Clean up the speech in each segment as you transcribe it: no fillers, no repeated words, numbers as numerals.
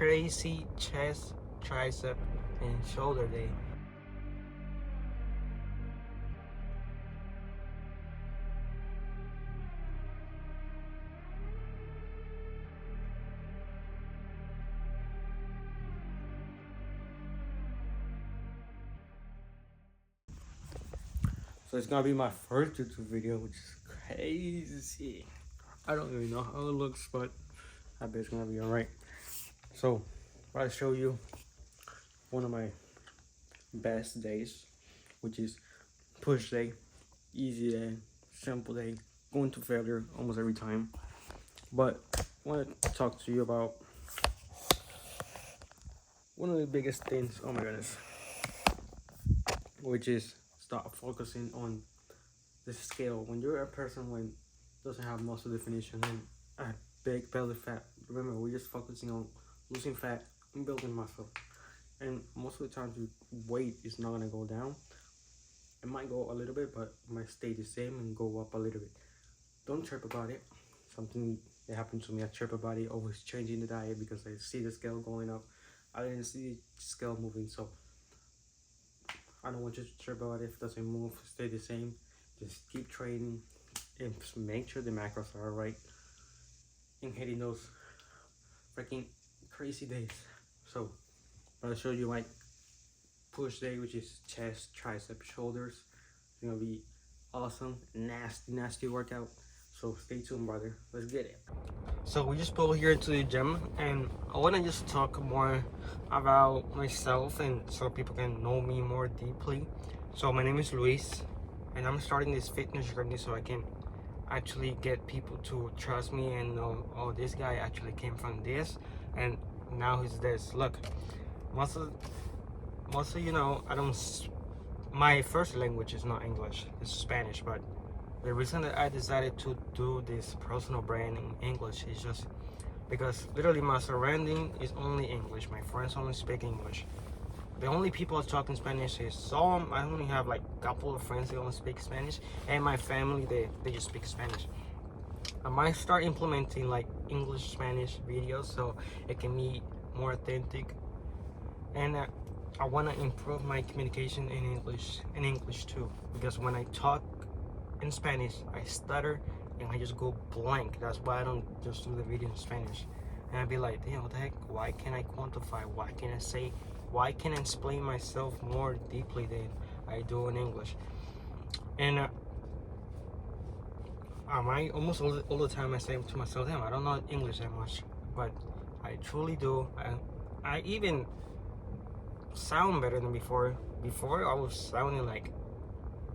crazy chest, tricep, and shoulder day. So it's gonna be my first YouTube video, which is crazy. I don't even know how it looks, but I bet it's gonna be alright. So, I'll show you one of my best days, which is push day, easy day, simple day, going to failure almost every time. But I want to talk to you about one of the biggest things, oh my goodness, which is stop focusing on the scale. When you're a person when doesn't have muscle definition and a big belly fat, remember we're just focusing on losing fat and building muscle. And most of the times your weight is not gonna go down. It might go a little bit, but it might stay the same and go up a little bit. Don't trip about it. Something that happened to me, I trip about it, always changing the diet because I see the scale going up. I didn't see the scale moving, so I don't want you to trip about it. If it doesn't move, stay the same. Just keep training and make sure the macros are right and hitting those freaking crazy days. So I'll show you my push day, which is chest, tricep, shoulders. It's gonna be awesome, nasty workout. So stay tuned, brother. Let's get it. So we just pulled here to the gym, and I want to just talk more about myself and so people can know me more deeply. So my name is Luis, and I'm starting this fitness journey so I can actually get people to trust me and know, oh, this guy actually came from this, and now he's this. Look, most of you know, my first language is not English, it's Spanish, but the reason that I decided to do this personal brand in English is just because literally my surrounding is only English. My friends only speak English. The only people talking Spanish is some. I only have like a couple of friends that only speak Spanish, and my family they just speak Spanish. I might start implementing like English Spanish videos so it can be more authentic, and I want to improve my communication in English too, because when I talk in Spanish I stutter and I just go blank. That's why I don't just do the video in Spanish. And I'd be like, damn, what the heck, why can't I quantify, why can't I explain myself more deeply than I do in English? And I almost all the time I say to myself, damn, I don't know English that much, but I truly do. I even sound better than before. Before I was sounding like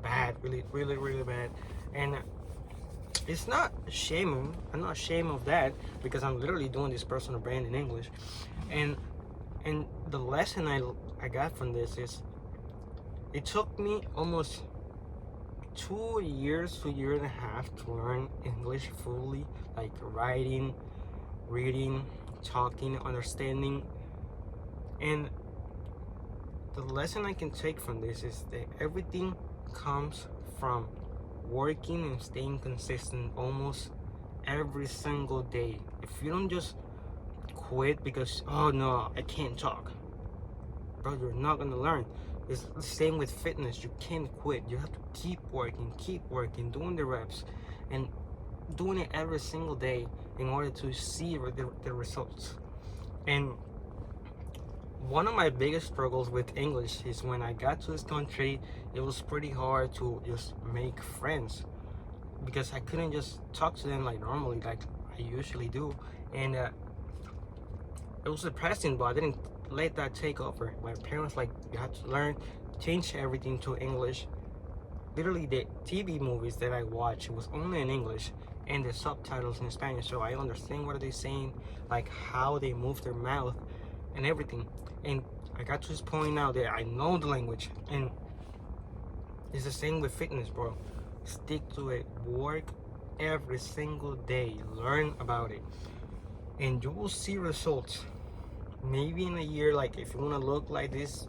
bad, really bad, and it's not shaming. I'm not ashamed of that because I'm literally doing this personal brand in English, and the lesson I got from this is it took me almost 2 years, 2.5 years to learn English fully, like writing, reading, talking, understanding. And the lesson I can take from this is that everything comes from working and staying consistent almost every single day. If you don't just quit because, oh no, I can't talk, bro, you're not gonna learn. It's the same with fitness. You can't quit. You have to keep working, doing the reps and doing it every single day in order to see the results. And one of my biggest struggles with English is when I got to this country, it was pretty hard to just make friends because I couldn't just talk to them like normally, like I usually do. And it was depressing, but I didn't let that take over. My parents like, you have to learn, change everything to English. Literally the TV movies that I watch was only in English and the subtitles in Spanish, so I understand what they're saying, like how they move their mouth and everything. And I got to this point now that I know the language, and it's the same with fitness, bro. Stick to it, work every single day, learn about it, and you will see results. Maybe in a year, like if you want to look like this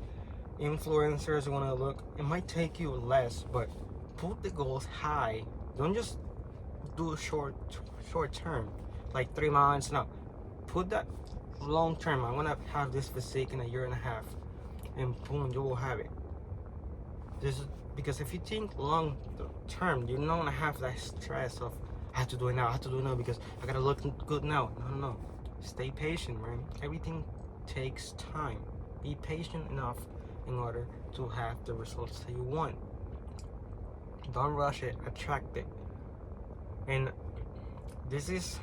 influencers, you want to look, it might take you less, but put the goals high. Don't just do a short term, like 3 months. No, put that long term, I'm gonna have this physique in a year and a half, and boom, you will have it. This is because if you think long term, you're not gonna have that stress of I have to do it now, I have to do it now because I gotta look good now. No. Stay patient, man. Everything takes time. Be patient enough in order to have the results that you want. Don't rush it, attract it. And this is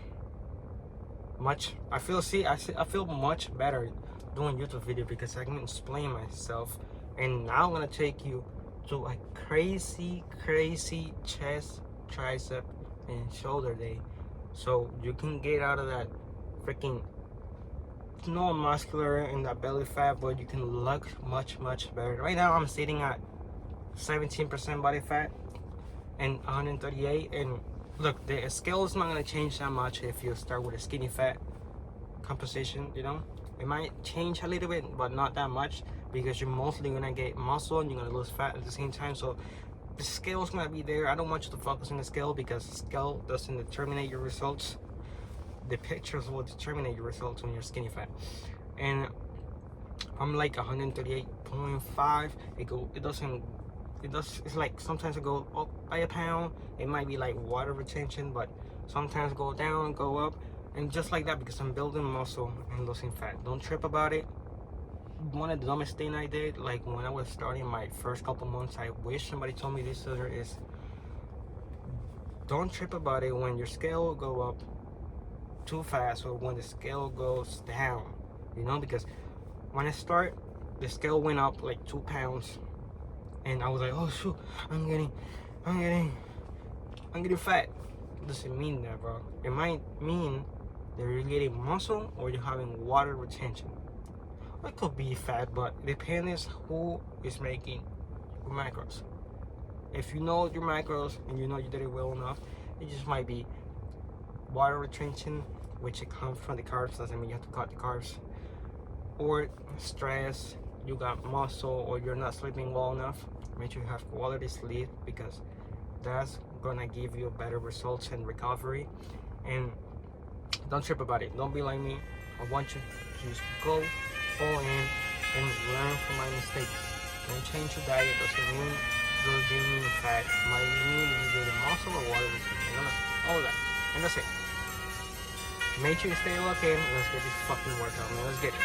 much, I feel much better doing YouTube video because I can explain myself. And now I'm gonna take you to a crazy chest, tricep, and shoulder day, so you can get out of that freaking no muscular and that belly fat, but you can look much better. Right now I'm sitting at 17% body fat and 138, and look, the scale is not gonna change that much if you start with a skinny fat composition. You know, it might change a little bit, but not that much, because you're mostly gonna get muscle and you're gonna lose fat at the same time. So the scale is gonna be there. I don't want you to focus on the scale because the scale doesn't determine your results. The pictures will determine your results when you're skinny fat. And I'm like 138.5. It's like sometimes it goes up by a pound. It might be like water retention, but sometimes go down, go up, and just like that, because I'm building muscle and losing fat. Don't trip about it. One of the dumbest thing I did, like when I was starting my first couple months, I wish somebody told me this sooner, is don't trip about it when your scale will go up too fast or when the scale goes down, you know, because when I start, the scale went up like 2 pounds and I was like, oh shoot, I'm getting fat. It doesn't mean that, bro. It might mean that you're getting muscle or you're having water retention. It could be fat, but it depends who is making your macros. If you know your macros and you know you did it well enough, it just might be water retention, which it comes from the carbs. Doesn't mean you have to cut the carbs. Or stress, you got muscle, or you're not sleeping well enough. Make sure you have quality sleep, because that's gonna give you better results and recovery. And don't trip about it. Don't be like me. I want you to just go all in and learn from my mistakes. Don't change your diet. Doesn't mean you're gaining fat. It might mean you're getting muscle or water retention. All that. And that's it. Make sure you stay locked in. Let's get this fucking workout, man. Let's get it.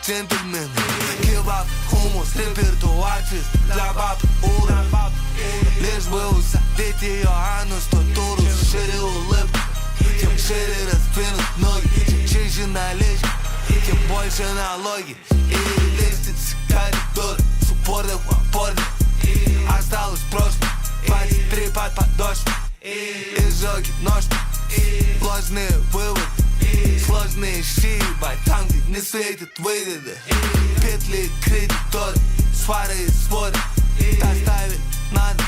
Gentlemen, kebab, hummus, repertoar fest, labab, ura. Лишь бы усадить ее анус, то туру шире улыбку. Чем шире раздвинут ноги, чем чище налечь, тем больше налоги. И лестницы, коридоры, с упорных в опорных. Осталось прошлое, 23 под подошвой. Изжоги, ножки, ложные выводы. Сложные шии, там, где не светит выгода. Петли, кредиторы, свары и своды. Доставить надо,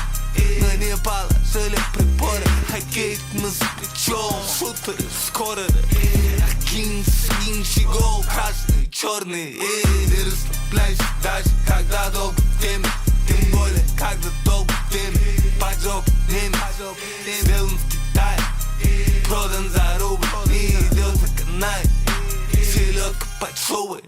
но не положили приборы. Хоккей мы с плечом, шутеры, скоро. Один свинчий гол, красный, черный. И расслабляйся даже, когда долго в теме. Тем более, когда долго в теме. Поджог, время, сделан в Китае. Продан за рубль, не идет на канале. Селедка под шубой.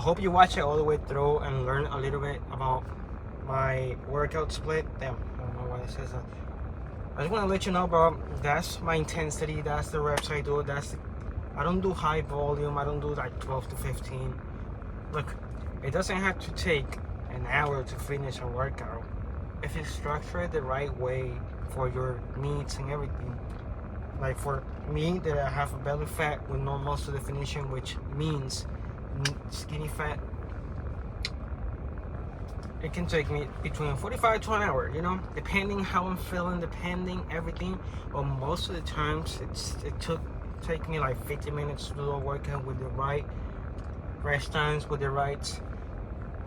I hope you watch it all the way through and learn a little bit about my workout split. Damn, I don't know why it says that. I just want to let you know, bro, that's my intensity, that's the reps I do, I don't do high volume, I don't do like 12 to 15. Look, it doesn't have to take an hour to finish a workout if you structure it the right way for your needs and everything. Like for me, that I have a belly fat with no muscle definition, which means skinny fat, it can take me between 45 to an hour, you know, depending how I'm feeling, depending everything. But most of the times it take me like 50 minutes to do a workout with the right rest times, with the right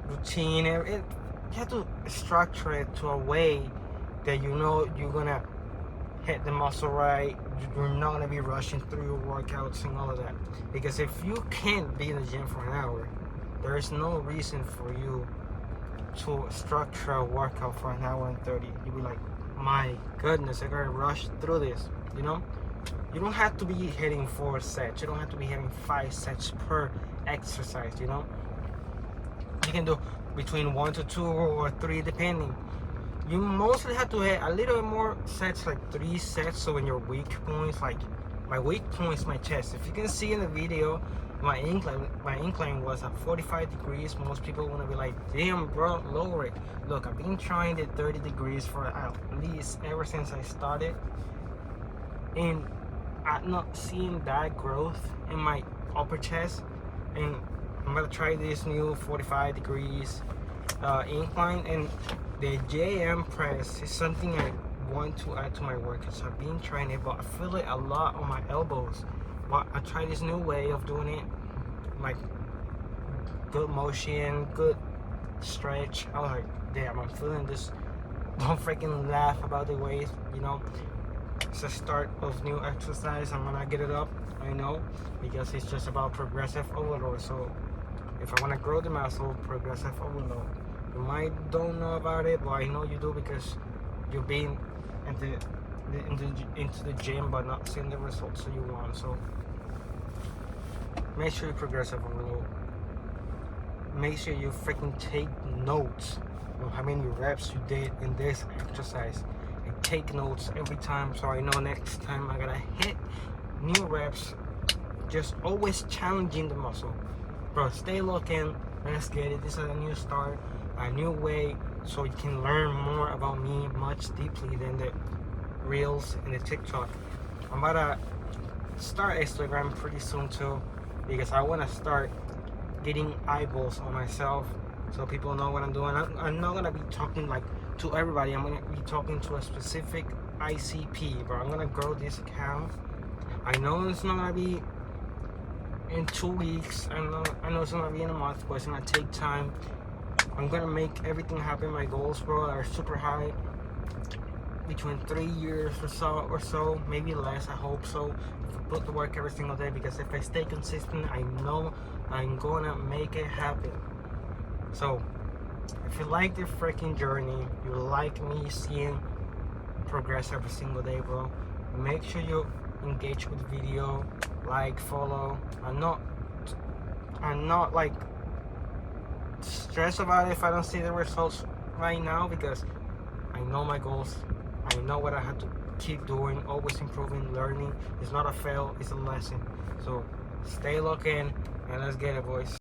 routine. You have to structure it to a way that you know you're gonna hit the muscle right. You're not gonna be rushing through your workouts and all of that. Because if you can't be in the gym for an hour, there is no reason for you to structure a workout for an hour and 30. You'll be like, my goodness, I gotta rush through this, you know? You don't have to be hitting 4 sets. You don't have to be hitting 5 sets per exercise, you know? You can do between 1 to 2 or 3 depending. You mostly have to hit a little bit more sets, like 3 sets. So when your weak points, like my weak point is my chest. If you can see in the video, my incline was at 45 degrees. Most people want to be like, damn bro, lower it. Look, I've been trying the 30 degrees for at least ever since I started, and I'm not seeing that growth in my upper chest. And I'm gonna try this new 45 degrees incline. And the JM press is something I want to add to my workouts. I've been trying it, but I feel it a lot on my elbows. But I tried this new way of doing it, like good motion, good stretch. I was like, damn, I'm feeling this. Don't freaking laugh about the weight, you know. It's the start of new exercise. I'm gonna get it up, I know, because it's just about progressive overload. So if I want to grow the muscle, progressive overload. You might don't know about it, but I know you do because you've been into the gym but not seeing the results that you want. So make sure you progressive overload. Make sure you freaking take notes on how many reps you did in this exercise. And take notes every time, so I know next time I gotta hit new reps. Just always challenging the muscle. Bro, stay looking. Let's get it. This is a new start, a new way, so you can learn more about me much deeply than the reels and the TikTok. I'm about to start Instagram pretty soon too, because I want to start getting eyeballs on myself so people know what I'm doing. I'm not gonna be talking like to everybody. I'm gonna be talking to a specific ICP, bro. I'm gonna grow this account. I know it's not gonna be in 2 weeks. I know it's not gonna be in a month, but it's gonna take time. I'm gonna make everything happen. My goals, bro, are super high. Between 3 years or so, maybe less. I hope so. If I put the work every single day, because if I stay consistent, I know I'm gonna make it happen. So if you like the freaking journey, you like me seeing progress every single day, bro, make sure you engage with the video, like, follow. I'm not like stressed about it if I don't see the results right now, because I know my goals. I know what I have to keep doing, always improving, learning. It's not a fail, it's a lesson. So stay locked in and let's get it, boys.